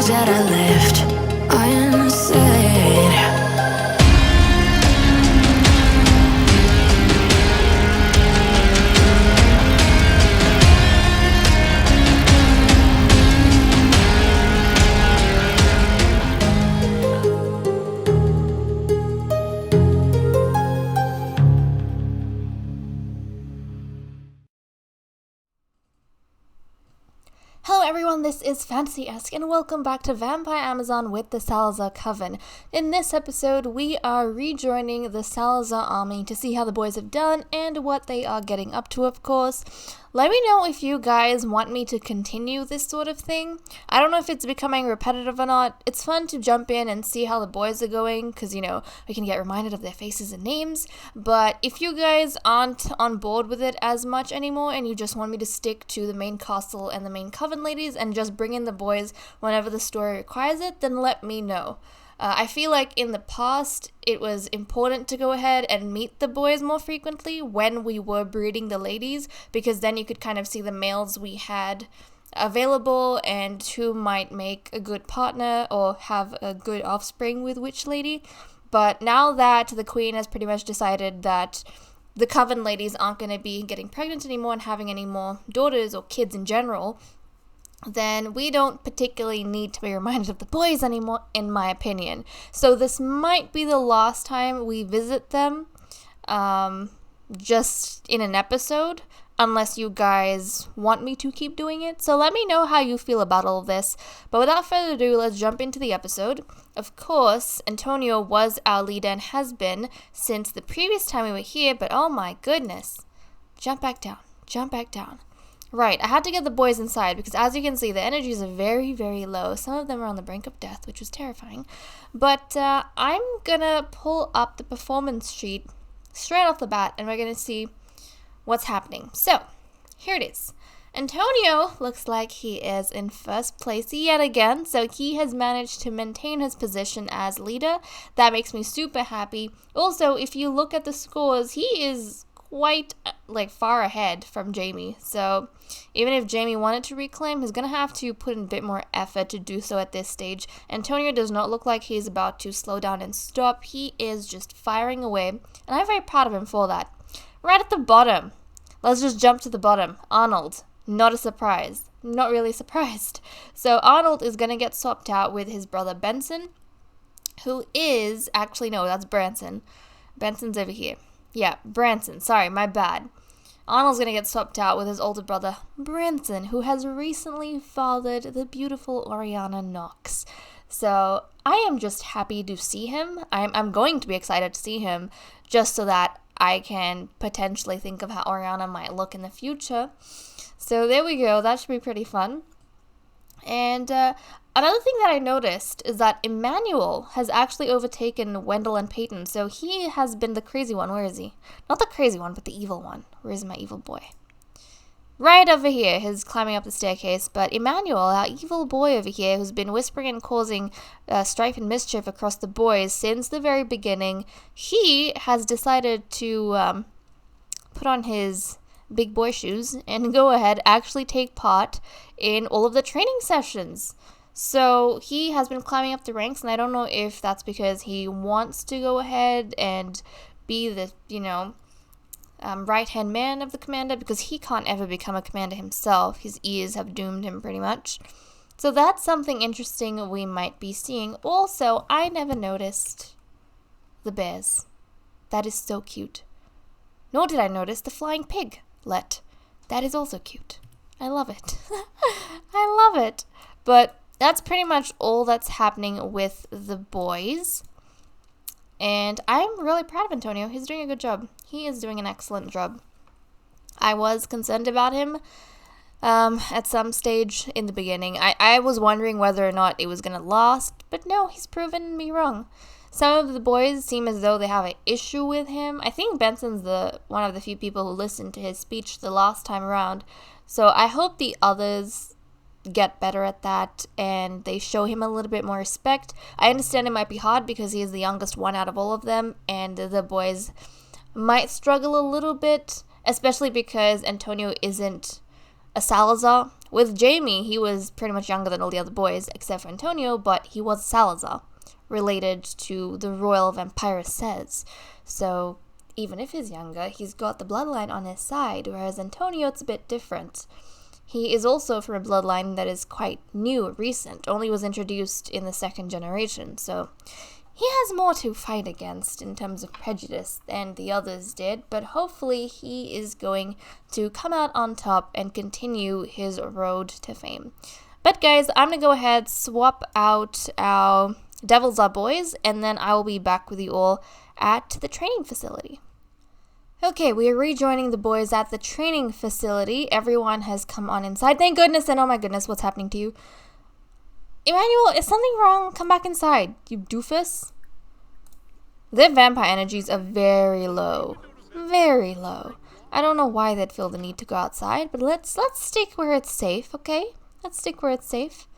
things that I left unsaid. Hello everyone, this is FantasyEsque and welcome back to Vampire Amazon with the Salazar Coven. In this episode, we are rejoining the Salazar army to see how the boys have done and what they are getting up to, of course. Let me know if you guys want me to continue this sort of thing. I don't know if it's becoming repetitive or not. It's fun to jump in and see how the boys are going because, you know, we can get reminded of their faces and names. But if you guys aren't on board with it as much anymore and you just want me to stick to the main castle and the main coven ladies and just bring in the boys whenever the story requires it, then let me know. I feel like in the past, it was important to go ahead and meet the boys more frequently when we were breeding the ladies, because then you could kind of see the males we had available and who might make a good partner or have a good offspring with which lady. But now that the queen has pretty much decided that the coven ladies aren't going to be getting pregnant anymore and having any more daughters or kids in general, then we don't particularly need to be reminded of the boys anymore, in my opinion. So this might be the last time we visit them, just in an episode, unless you guys want me to keep doing it. So let me know how you feel about all of this. But without further ado, let's jump into the episode. Of course, Antonio was our leader and has been since the previous time we were here, but oh my goodness. Jump back down. Right, I had to get the boys inside because as you can see, the energies are very, very low. Some of them are on the brink of death, which was terrifying. But I'm gonna pull up the performance sheet straight off the bat and we're gonna see what's happening. So, here it is. Antonio looks like he is in first place yet again, so he has managed to maintain his position as leader. That makes me super happy. Also, if you look at the scores, he is quite far ahead from Jamie, so even if Jamie wanted to reclaim, he's gonna have to put in a bit more effort to do so at this stage. Antonio does not look like he's about to slow down and stop. He is just firing away, and I'm very proud of him for that. Right at the bottom, let's just jump to the bottom. Arnold, not a surprise, not really surprised. So Arnold is gonna get swapped out with his brother Benson, who is actually, no, that's Branson. Benson's over here. Yeah, Branson. Sorry, my bad. Arnold's gonna get swapped out with his older brother, Branson, who has recently fathered the beautiful Oriana Knox. So, I am just happy to see him. I'm going to be excited to see him, just so that I can potentially think of how Oriana might look in the future. So, there we go. That should be pretty fun. And another thing that I noticed is that Emmanuel has actually overtaken Wendell and Peyton. So he has been the crazy one. Where is he? Not the crazy one, but the evil one. Where is my evil boy? Right over here. He's climbing up the staircase. But Emmanuel, our evil boy over here, who's been whispering and causing strife and mischief across the boys since the very beginning, he has decided to put on his big boy shoes and go ahead actually take part in all of the training sessions. So he has been climbing up the ranks, and I don't know if that's because he wants to go ahead and be the, right-hand man of the commander, because he can't ever become a commander himself. His ears have doomed him pretty much. So that's something interesting we might be seeing. Also, I never noticed the bears. That is so cute. Nor did I notice the flying pig. That is also cute. I love it. I love it. But that's pretty much all that's happening with the boys. And I'm really proud of Antonio. He's doing a good job. He is doing an excellent job. I was concerned about him at some stage in the beginning. I was wondering whether or not it was going to last. But no, he's proven me wrong. Some of the boys seem as though they have an issue with him. I think Benson's one of the few people who listened to his speech the last time around. So I hope the others get better at that and they show him a little bit more respect. I understand it might be hard because he is the youngest one out of all of them, and the boys might struggle a little bit, especially because Antonio isn't a Salazar, With Jamie, he was pretty much younger than all the other boys, except for Antonio, but he was Salazar, related to the royal vampiress. So even if he's younger, he's got the bloodline on his side, whereas Antonio, it's a bit different. He is also from a bloodline that is quite new, recent, only was introduced in the 2nd generation, so he has more to fight against in terms of prejudice than the others did, but hopefully he is going to come out on top and continue his road to fame. But guys, I'm going to go ahead, swap out our Devils Are Boys, and then I will be back with you all at the training facility. Okay, we are rejoining the boys at the training facility. Everyone has come on inside. Thank goodness, and oh my goodness, what's happening to you? Emmanuel, is something wrong? Come back inside, you doofus. Their vampire energies are very low. Very low. I don't know why they'd feel the need to go outside, but let's stick where it's safe, okay? Let's stick where it's safe.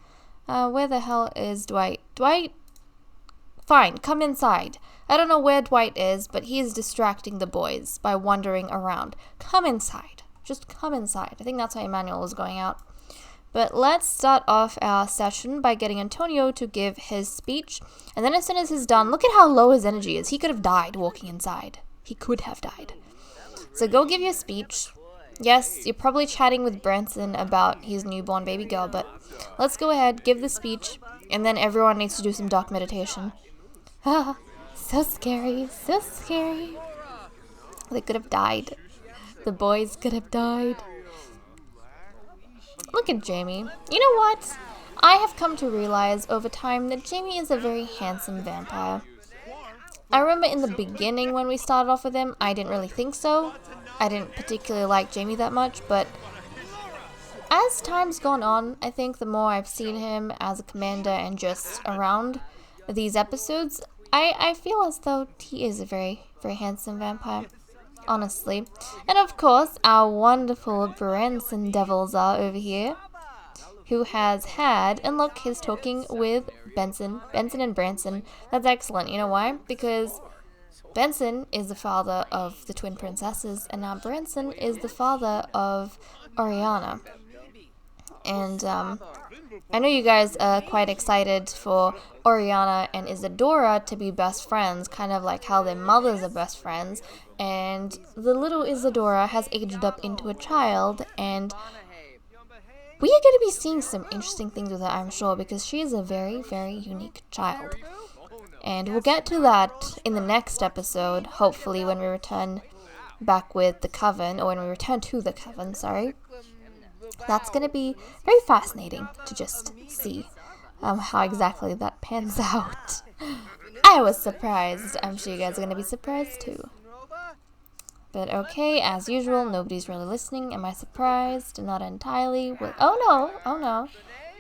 Where the hell is Dwight? Dwight? Fine, come inside. I don't know where Dwight is, but he's distracting the boys by wandering around. Come inside. Just come inside. I think that's why Emmanuel was going out. But let's start off our session by getting Antonio to give his speech. And then as soon as he's done, look at how low his energy is. He could have died walking inside. He could have died. So go give your speech. Yes, you're probably chatting with Branson about his newborn baby girl, but let's go ahead, give the speech, and then everyone needs to do some dark meditation. Ah, so scary, so scary. They could have died. The boys could have died. Look at Jamie. You know what? I have come to realize over time that Jamie is a very handsome vampire. I remember in the beginning when we started off with him, I didn't really think so. I didn't particularly like Jamie that much, but as time's gone on, I think the more I've seen him as a commander and just around these episodes, I feel as though he is a very, very handsome vampire. Honestly. And of course, our wonderful Branson Devils are over here, who has had, and look, he's talking with Benson and Branson. That's excellent. You know why? Because Benson is the father of the twin princesses, and now Branson is the father of Oriana. And I know you guys are quite excited for Oriana and Isadora to be best friends, kind of like how their mothers are best friends. And the little Isadora has aged up into a child, and we are going to be seeing some interesting things with her, I'm sure, because she is a very, very unique child. And we'll get to that in the next episode, hopefully when we return back with the Coven, or when we return to the Coven, sorry. That's going to be very fascinating to just see how exactly that pans out. I was surprised. I'm sure you guys are going to be surprised too. But okay, as usual, nobody's really listening. Am I surprised? Not entirely. Well, oh no.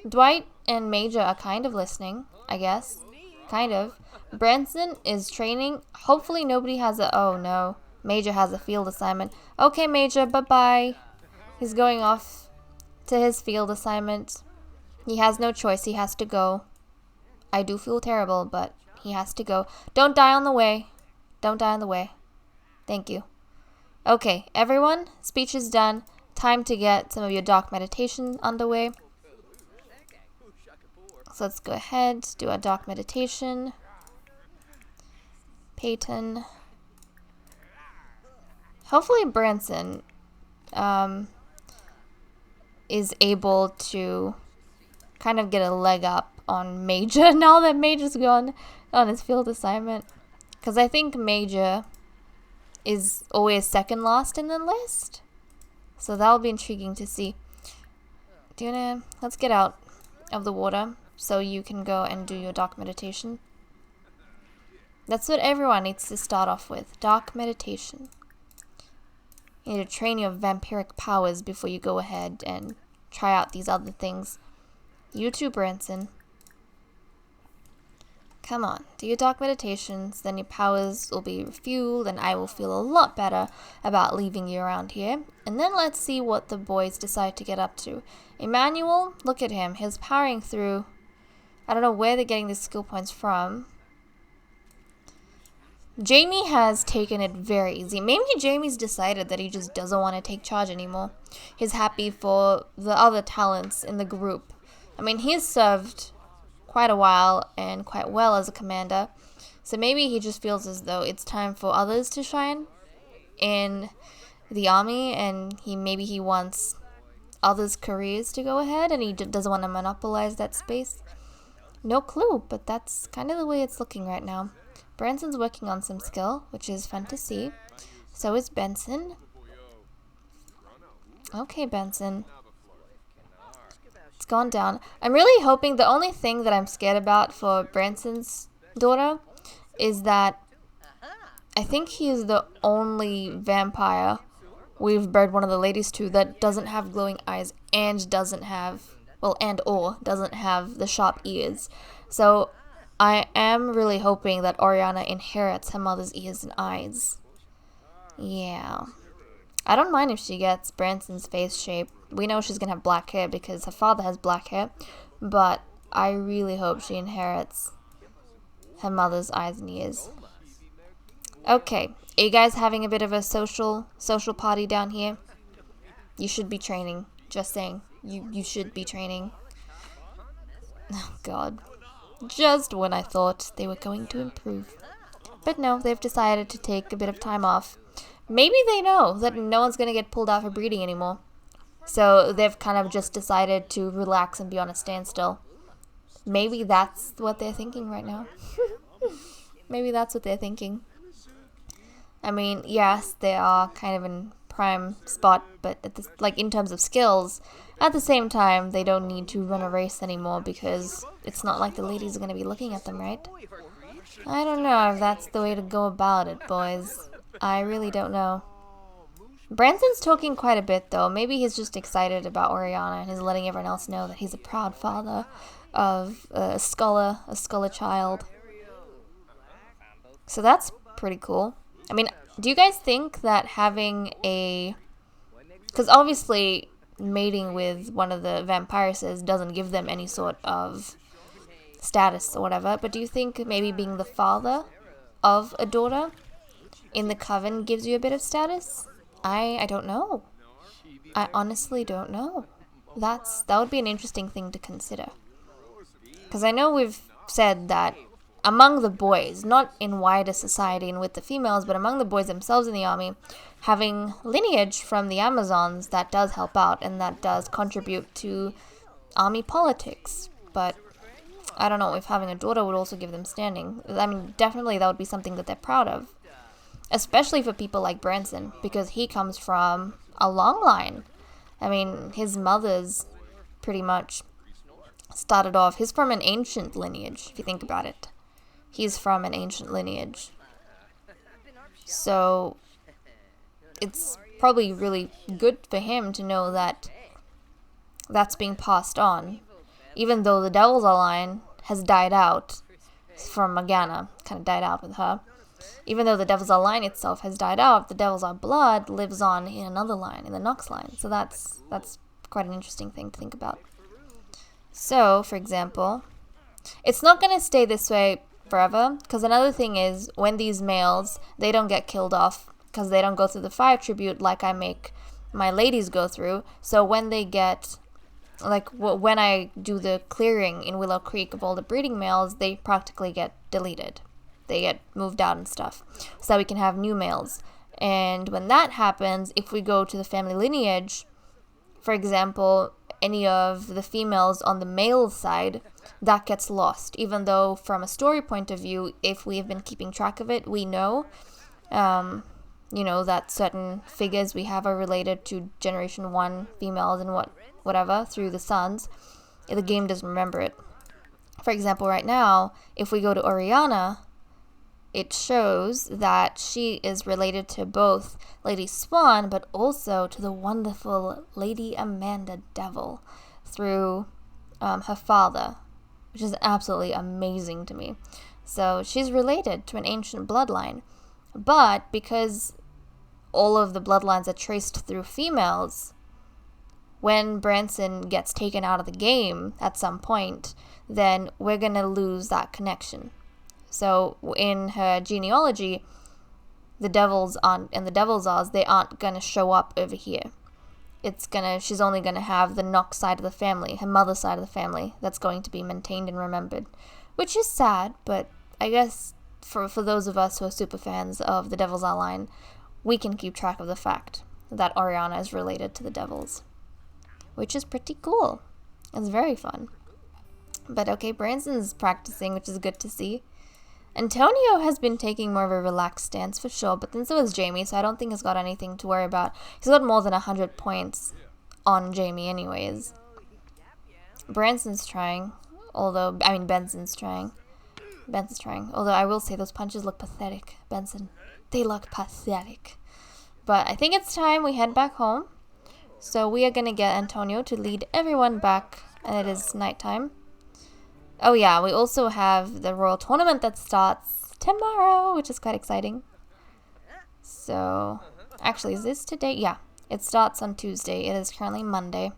Dwight and Major are kind of listening, I guess. Kind of. Branson is training. Hopefully nobody has a... Oh no. Major has a field assignment. Okay, Major, bye-bye. He's going off to his field assignment. He has no choice. He has to go. I do feel terrible, but he has to go. Don't die on the way. Don't die on the way. Thank you. Okay, everyone, speech is done. Time to get some of your dark meditation underway. So let's go ahead, do our dark meditation. Peyton. Hopefully Branson is able to kind of get a leg up on Major now that Major's gone on his field assignment. Because I think Major is always second last in the list. So that'll be intriguing to see. Let's get out of the water so you can go and do your dark meditation. That's what everyone needs to start off with. Dark meditation. You need to train your vampiric powers before you go ahead and try out these other things. You too, Branson. Come on, do your dark meditations, then your powers will be refueled and I will feel a lot better about leaving you around here. And then let's see what the boys decide to get up to. Emmanuel, look at him. He's powering through. I don't know where they're getting these skill points from. Jamie has taken it very easy. Maybe Jamie's decided that he just doesn't want to take charge anymore. He's happy for the other talents in the group. I mean, he's served quite a while and quite well as a commander. So maybe he just feels as though it's time for others to shine in the army, and maybe he wants others' careers to go ahead, and he doesn't want to monopolize that space. No clue, but that's kind of the way it's looking right now. Branson's working on some skill, which is fun to see. So is Benson. Okay, Benson. It's gone down. I'm really hoping, the only thing that I'm scared about for Branson's daughter is that I think he is the only vampire we've bred one of the ladies to that doesn't have glowing eyes and doesn't have, well, and/or doesn't have the sharp ears. So I am really hoping that Oriana inherits her mother's ears and eyes. Yeah. I don't mind if she gets Branson's face shape. We know she's going to have black hair because her father has black hair. But I really hope she inherits her mother's eyes and ears. Okay. Are you guys having a bit of a social party down here? You should be training. Just saying. You should be training. Oh, God. Just when I thought they were going to improve. But no, they've decided to take a bit of time off. Maybe they know that no one's going to get pulled out for breeding anymore. So they've kind of just decided to relax and be on a standstill. Maybe that's what they're thinking right now. Maybe that's what they're thinking. I mean, yes, they are kind of in prime spot, but in terms of skills, at the same time, they don't need to run a race anymore because it's not like the ladies are going to be looking at them, right? I don't know if that's the way to go about it, boys. I really don't know. Branson's talking quite a bit, though. Maybe he's just excited about Oriana and he's letting everyone else know that he's a proud father of a scholar child. So that's pretty cool. I mean, do you guys think that having a... Because obviously mating with one of the vampiresses doesn't give them any sort of status or whatever, but do you think maybe being the father of a daughter in the coven gives you a bit of status? I don't know. I honestly don't know. That would be an interesting thing to consider. Because I know we've said that among the boys, not in wider society and with the females, but among the boys themselves in the army, having lineage from the Amazons, that does help out and that does contribute to army politics. But I don't know if having a daughter would also give them standing. I mean, definitely that would be something that they're proud of. Especially for people like Branson, because he comes from a long line. I mean, his mother's pretty much started off... He's from an ancient lineage, if you think about it. He's from an ancient lineage. So it's probably really good for him to know that that's being passed on. Even though the Devil's line has died out from Morgana, kind of died out with her. Even though the Devil's line itself has died out, the Devil's blood lives on in another line, in the Nox line. So that's quite an interesting thing to think about. So, for example, it's not going to stay this way forever, because another thing is, when these males, they don't get killed off, because they don't go through the fire tribute like I make my ladies go through. So when they get, like, when I do the clearing in Willow Creek of all the breeding males, they practically get deleted. They get moved out and stuff, so that we can have new males. And when that happens, if we go to the family lineage, for example, any of the females on the male side, that gets lost. Even though from a story point of view, if we have been keeping track of it, we know, that certain figures we have are related to Generation 1 females and whatever through the sons. The game doesn't remember it. For example, right now, if we go to Oriana, it shows that she is related to both Lady Swan, but also to the wonderful Lady Amanda Devil through her father, which is absolutely amazing to me. So she's related to an ancient bloodline. But because all of the bloodlines are traced through females, when Branson gets taken out of the game at some point, then we're going to lose that connection. So in her genealogy, the devils aren't, and the Devil's Oz, they aren't gonna show up over here. She's only gonna have the Nox side of the family, her mother's side of the family, that's going to be maintained and remembered. Which is sad, but I guess for those of us who are super fans of the Devil's Oz line, we can keep track of the fact that Oriana is related to the devils. Which is pretty cool. It's very fun. But okay, Branson's practicing, which is good to see. Antonio has been taking more of a relaxed stance for sure, but then so has Jamie, so I don't think he's got anything to worry about. He's got more than 100 points on Jamie anyways. Branson's trying, Benson's trying. Although I will say those punches look pathetic, Benson. They look pathetic. But I think it's time we head back home. So we are going to get Antonio to lead everyone back, and it is nighttime. Oh yeah, we also have the Royal Tournament that starts tomorrow, which is quite exciting. So, actually, is this today? Yeah, it starts on Tuesday. It is currently Monday,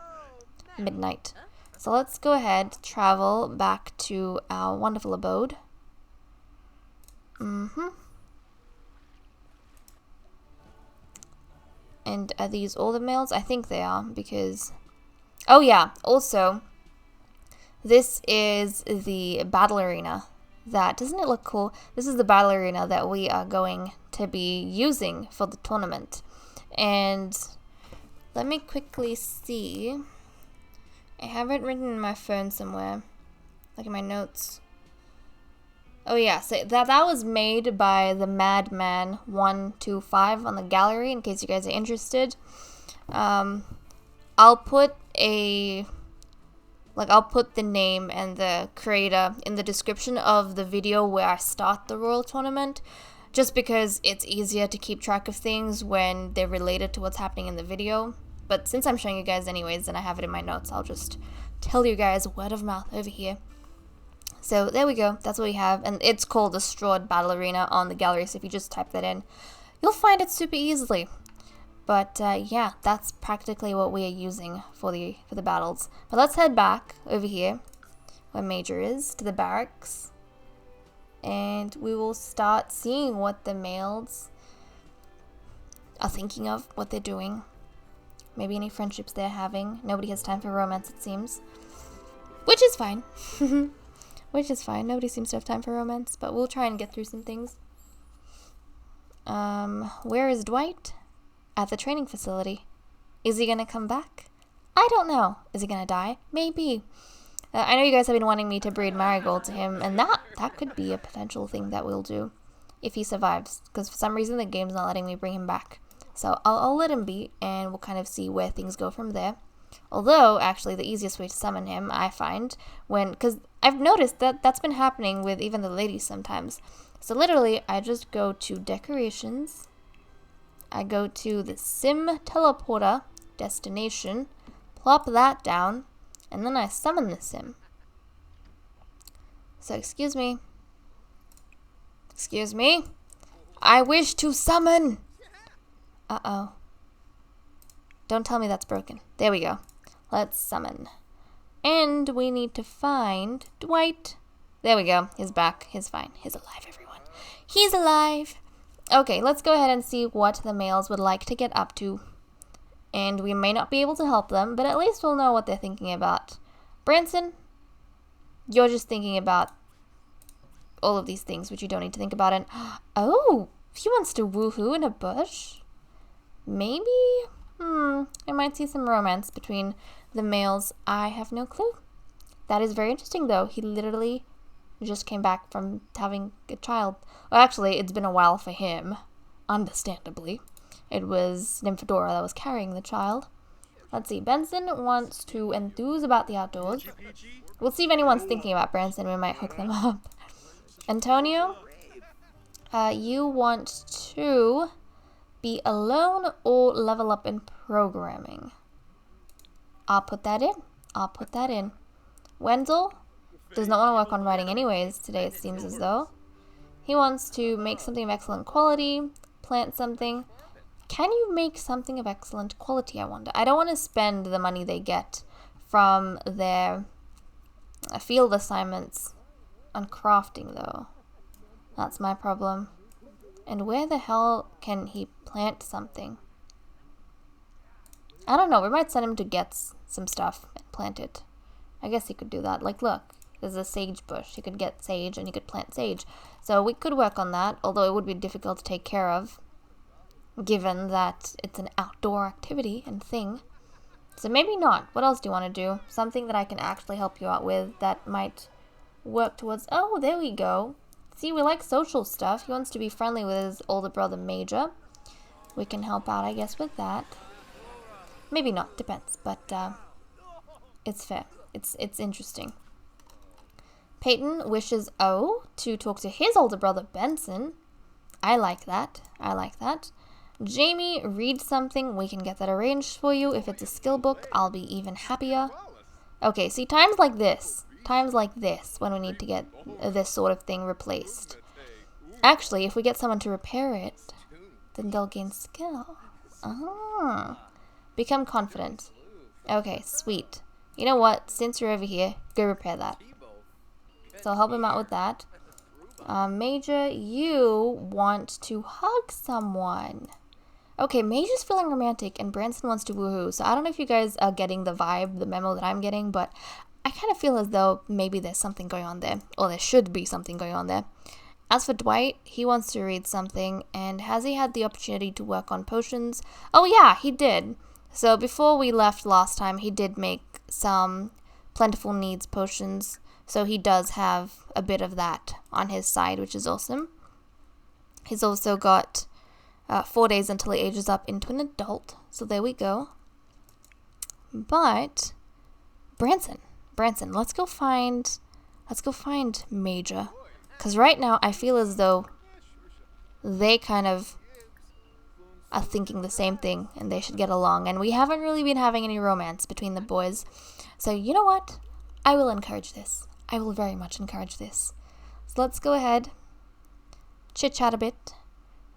midnight. So let's go ahead, travel back to our wonderful abode. And are these all the males? I think they are, because... Oh yeah, also... This is the battle arena that, doesn't it look cool? This is the battle arena that we are going to be using for the tournament. And let me quickly see. I have it written in my phone somewhere, like in my notes. Oh yeah, so that was made by the Madman 125 on the gallery, in case you guys are interested. I'll put I'll put the name and the creator in the description of the video where I start the Royal Tournament, just because it's easier to keep track of things when they're related to what's happening in the video. But since I'm showing you guys anyways, and I have it in my notes, I'll just tell you guys word of mouth over here. So there we go, that's what we have, and it's called the Strahd Battle Arena on the gallery, so if you just type that in, you'll find it super easily. But yeah, that's practically what we are using for the battles. But let's head back over here, where Major is, to the barracks. And we will start seeing what the males are thinking of, what they're doing. Maybe any friendships they're having. Nobody has time for romance, it seems. Which is fine. Which is fine. Nobody seems to have time for romance, but we'll try and get through some things. Where is Dwight? At the training facility. Is he gonna come back? I don't know. Is he gonna die? Maybe. I know you guys have been wanting me to breed marigold to him, and that could be a potential thing that we'll do if he survives, because for some reason the game's not letting me bring him back. So I'll let him be, and we'll kind of see where things go from there. Although, actually, the easiest way to summon him, I find, because I've noticed that that's been happening with even the ladies sometimes. So literally, I just go to decorations. I go to the Sim Teleporter destination, plop that down, and then I summon the Sim. So, excuse me. Excuse me. I wish to summon. Uh-oh. Don't tell me that's broken. There we go. Let's summon. And we need to find Dwight. There we go. He's back. He's fine. He's alive, everyone. He's alive. Okay, let's go ahead and see what the males would like to get up to. And we may not be able to help them, but at least we'll know what they're thinking about. Branson, you're just thinking about all of these things, which you don't need to think about. And oh, he wants to woohoo in a bush? Maybe? I might see some romance between the males. I have no clue. That is very interesting, though. He literally just came back from having a child. Well, actually, it's been a while for him, understandably. It was Nymphadora that was carrying the child. Let's see. Benson wants to enthuse about the outdoors. We'll see if anyone's thinking about Branson. We might hook them up. Antonio, you want to be alone or level up in programming? I'll put that in. I'll put that in. Wendell does not want to work on writing anyways today, it seems as though. He wants to make something of excellent quality, plant something. Can you make something of excellent quality, I wonder? I don't want to spend the money they get from their field assignments on crafting, though. That's my problem. And where the hell can he plant something? I don't know. We might send him to get some stuff and plant it. I guess he could do that. Like, look. There's a sage bush. You could get sage and you could plant sage. So we could work on that, although it would be difficult to take care of, given that it's an outdoor activity and thing. So maybe not. What else do you want to do? Something that I can actually help you out with that might work towards... Oh, there we go. See, we like social stuff. He wants to be friendly with his older brother, Major. We can help out, I guess, with that. Maybe not. Depends. But it's fair. It's interesting. Peyton wishes O to talk to his older brother, Benson. I like that. I like that. Jamie, read something. We can get that arranged for you. If it's a skill book, I'll be even happier. Okay, see, times like this, when we need to get this sort of thing replaced. Actually, if we get someone to repair it, then they'll gain skill. Ah. Become confident. Okay, sweet. You know what? Since you're over here, go repair that. So I'll help him out with that. Major, you want to hug someone. Okay, Major's feeling romantic and Branson wants to woohoo. So I don't know if you guys are getting the vibe, the memo that I'm getting, but I kind of feel as though maybe there's something going on there. Or there should be something going on there. As for Dwight, he wants to read something. And has he had the opportunity to work on potions? Oh yeah, he did. So before we left last time, he did make some plentiful needs potions. So he does have a bit of that on his side, which is awesome. He's also got 4 days until he ages up into an adult. So there we go. But Branson, let's go find Major. Because right now I feel as though they kind of are thinking the same thing and they should get along. And we haven't really been having any romance between the boys. So you know what? I will encourage this. I will very much encourage this. So let's go ahead, chit-chat a bit,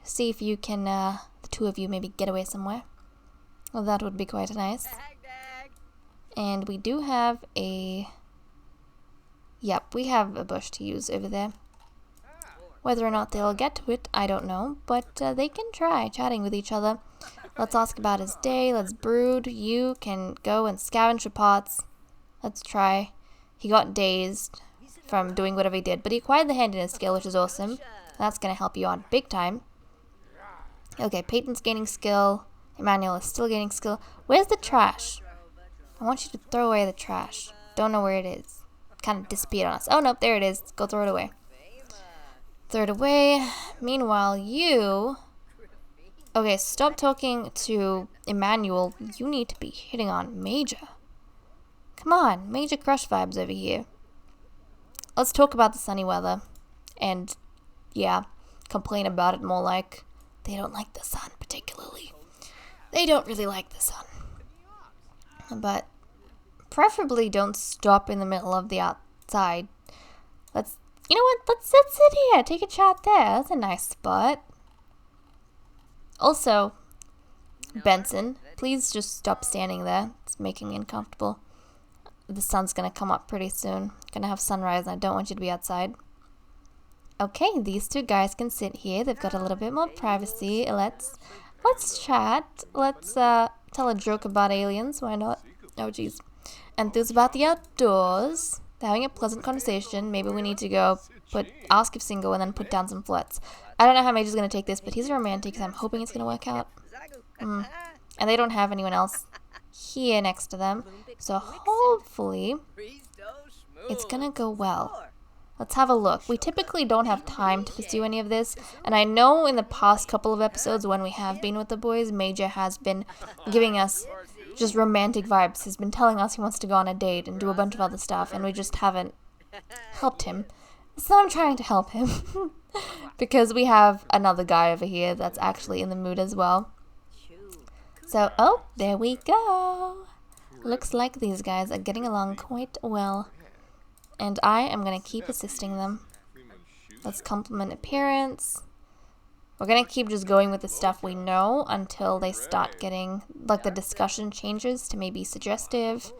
see if you can, the two of you maybe get away somewhere. Well, that would be quite nice. And we do have a... Yep, we have a bush to use over there. Whether or not they'll get to it, I don't know, but they can try chatting with each other. Let's ask about his day. Let's brood. You can go and scavenge for pots. Let's try. He got dazed from doing whatever he did, but he acquired the handiness skill, which is awesome. That's going to help you out big time. Okay, Peyton's gaining skill. Emmanuel is still gaining skill. Where's the trash? I want you to throw away the trash. Don't know where it is. Kind of disappeared on us. Oh, nope, there it is. Go throw it away. Throw it away. Meanwhile, you... Okay, stop talking to Emmanuel. You need to be hitting on Major. Come on, Major crush vibes over here. Let's talk about the sunny weather. And, yeah, complain about it more like they don't like the sun particularly. They don't really like the sun. But preferably don't stop in the middle of the outside. You know what? Let's sit here. Take a chat there. That's a nice spot. Also, Benson, please just stop standing there. It's making me uncomfortable. The sun's gonna come up pretty soon. Gonna have sunrise and I don't want you to be outside. Okay, these two guys can sit here. They've got a little bit more privacy. Let's chat. Let's tell a joke about aliens. Why not? Oh, jeez. Enthused about the outdoors. They're having a pleasant conversation. Maybe we need to go ask if single and then put down some flirts. I don't know how Major's gonna take this, but he's a romantic, so I'm hoping it's gonna work out. And they don't have anyone else here next to them, so hopefully it's gonna go well. Let's have a look. We typically don't have time to pursue any of this, and I know in the past couple of episodes when we have been with the boys, Major has been giving us just romantic vibes. He's been telling us he wants to go on a date and do a bunch of other stuff, and we just haven't helped him. So I'm trying to help him because we have another guy over here that's actually in the mood as well. So, oh, there we go. Looks like these guys are getting along quite well. And I am going to keep assisting them. Let's compliment appearance. We're going to keep just going with the stuff we know until they start getting, like, the discussion changes to maybe suggestive.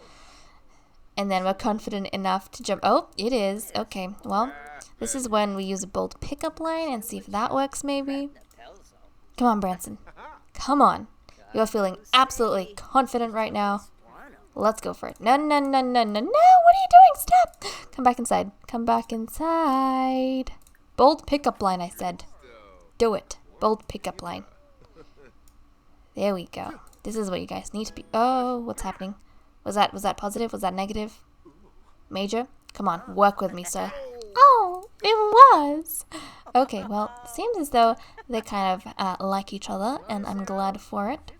And then we're confident enough to jump. Oh, it is. Okay, well, This is when we use a bold pickup line and see if that works maybe. Come on, Branson. Come on. You're feeling absolutely confident right now. Let's go for it. No, no, no, no, no, no. What are you doing? Stop. Come back inside. Come back inside. Bold pickup line, I said. Do it. Bold pickup line. There we go. This is what you guys need to be. Oh, what's happening? Was that positive? Was that negative? Major? Come on, work with me, sir. Oh, it was. Okay, well, seems as though they kind of like each other, and I'm glad for it.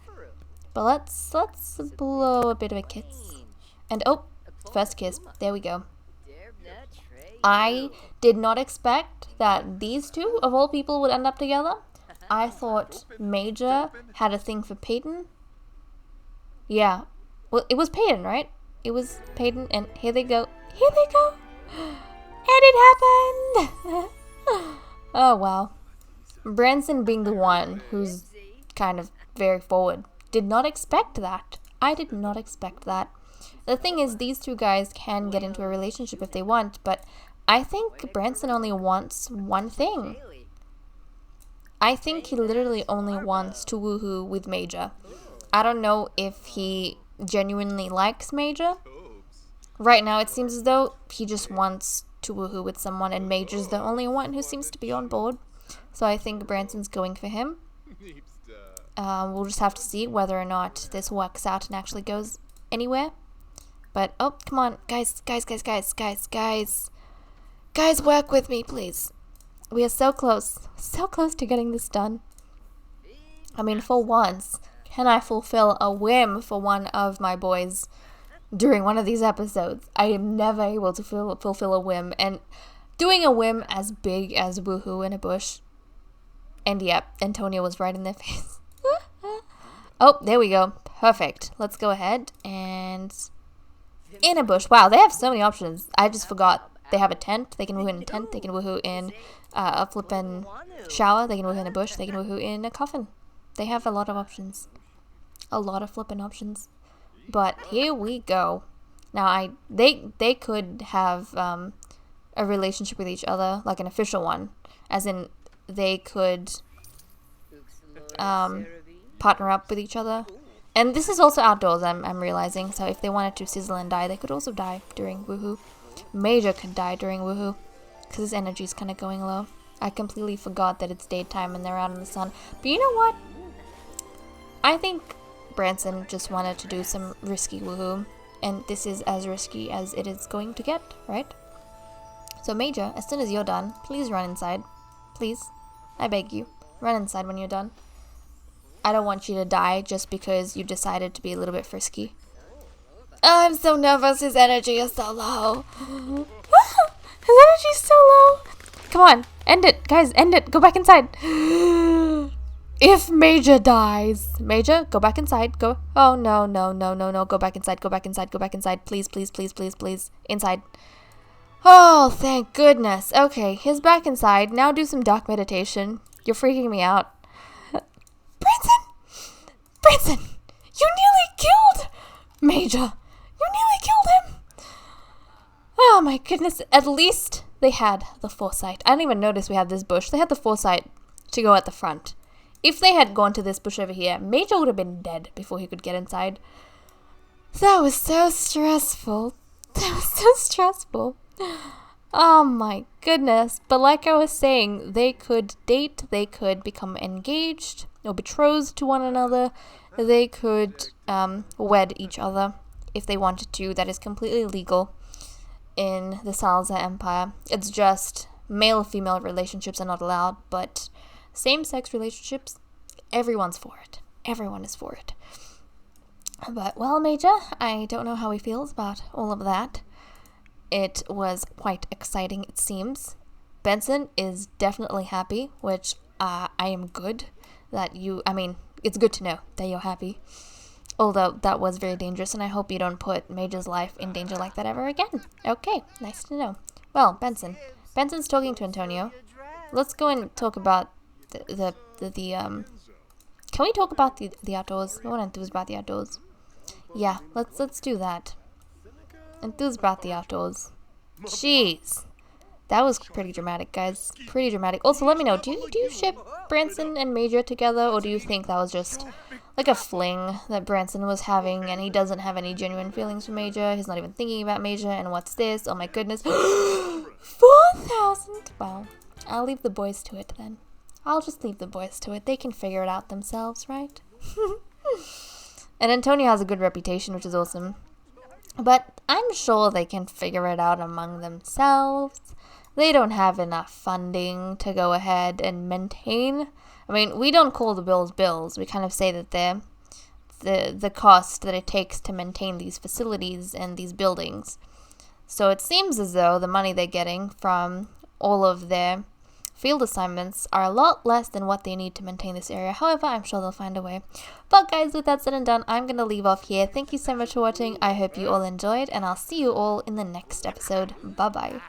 But let's blow a bit of a kiss. And oh, first kiss. There we go. I did not expect that these two, of all people, would end up together. I thought Major had a thing for Peyton. Yeah. Well, it was Peyton, right? It was Peyton, and here they go. Here they go! And it happened! Oh, wow. Branson being the one who's kind of very forward. Did not expect that. I did not expect that. The thing is, these two guys can get into a relationship if they want, but I think Branson only wants one thing. I think he literally only wants to woohoo with Major. I don't know if he genuinely likes Major. Right now, it seems as though he just wants to woohoo with someone, and Major's the only one who seems to be on board. So I think Branson's going for him. We'll just have to see whether or not this works out and actually goes anywhere. But, oh, come on, guys, work with me, please. We are so close to getting this done. I mean, for once, can I fulfill a whim for one of my boys during one of these episodes? I am never able to fulfill a whim, and doing a whim as big as woohoo in a bush. And yep, Antonio was right in their face. Oh, there we go. Perfect. Let's go ahead and in a bush. Wow, they have so many options. I just forgot. They have a tent. They can woohoo in a tent. They can woohoo in a flippin' shower. They can woohoo in a bush. They can woohoo in a coffin. They have a lot of options. A lot of flippin' options. But here we go. Now, they could have a relationship with each other, like an official one. As in, they could partner up with each other. And this is also outdoors, I'm realizing. So if they wanted to sizzle and die, they could also die during woohoo. Major could die during woohoo, because his energy is kind of going low. I completely forgot that it's daytime and they're out in the sun. But you know what? I think Branson just wanted to do some risky woohoo, and this is as risky as it is going to get, right? So Major, as soon as you're done, please run inside. Please. I beg you. Run inside when you're done. I don't want you to die just because you decided to be a little bit frisky. Oh, I'm so nervous. His energy is so low. His energy is so low. Come on. End it. Guys, end it. Go back inside. If Major dies. Major, go back inside. Go. Oh, no, no, no, no, no. Go back inside. Go back inside. Go back inside. Please, please, please, please, please. Inside. Oh, thank goodness. Okay, he's back inside. Now do some dark meditation. You're freaking me out. Branson! You nearly killed Major! You nearly killed him! Oh my goodness. At least they had the foresight. I didn't even notice we had this bush. They had the foresight to go at the front. If they had gone to this bush over here, Major would have been dead before he could get inside. That was so stressful. That was so stressful. Oh my goodness. But like I was saying, they could date, they could become engaged or betrothed to one another. They could wed each other if they wanted to. That is completely legal in the Salazar Empire. It's just male-female relationships are not allowed, but same-sex relationships, everyone's for it. Everyone is for it. But, well, Major, I don't know how he feels about all of that. It was quite exciting, it seems. Benson is definitely happy, which I am good that you, I mean, it's good to know that you're happy. Although that was very dangerous, and I hope you don't put Major's life in danger like that ever again. Okay, nice to know. Well, Benson's talking to Antonio. Let's go and talk about the can we talk about the outdoors? I want to enthuse about the outdoors. Yeah, let's do that. Enthuse about the outdoors. Jeez. That was pretty dramatic, guys. Pretty dramatic. Also, let me know, do you ship Branson and Major together, or do you think that was just like a fling that Branson was having and he doesn't have any genuine feelings for Major? He's not even thinking about Major, and what's this? Oh my goodness. 4,000! Wow. I'll leave the boys to it then. I'll just leave the boys to it. They can figure it out themselves, right? And Antonio has a good reputation, which is awesome. But I'm sure they can figure it out among themselves. They don't have enough funding to go ahead and maintain. I mean, we don't call the bills bills. We kind of say that they're the cost that it takes to maintain these facilities and these buildings. So it seems as though the money they're getting from all of their field assignments are a lot less than what they need to maintain this area. However, I'm sure they'll find a way. But guys, with that said and done, I'm going to leave off here. Thank you so much for watching. I hope you all enjoyed, and I'll see you all in the next episode. Bye-bye.